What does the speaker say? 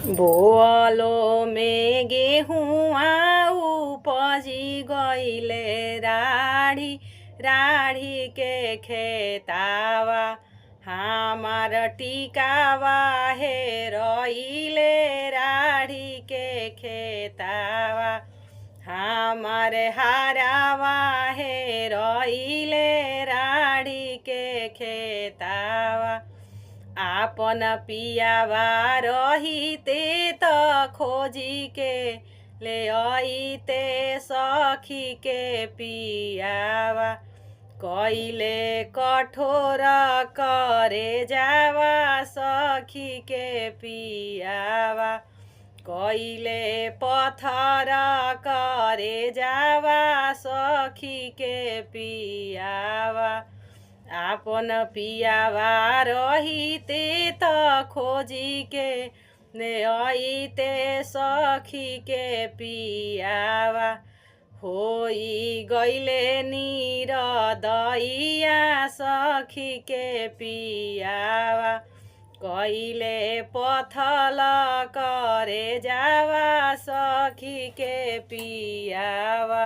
बोअलो में गेहुआ उपजी गइले राढ़ी राढ़ी के खेतावा हमार टिकावा हेरइले राढ़ी के खेतावा हमार हारावा हेरइले राढ़ी के खेतावा आपन पियावा रहिते त खोजी के ले आइते सखी के पियावा कइले कठोर करे जावा सखी के पियावा कइले पत्थर करे जावा सखी के पियावा आपन पियावा रहिते त खोजी के ले आइते सखी के पियावा होई गइले निरदैया सखी के पियावा कइले पथल करे जावा सखी के पियावा।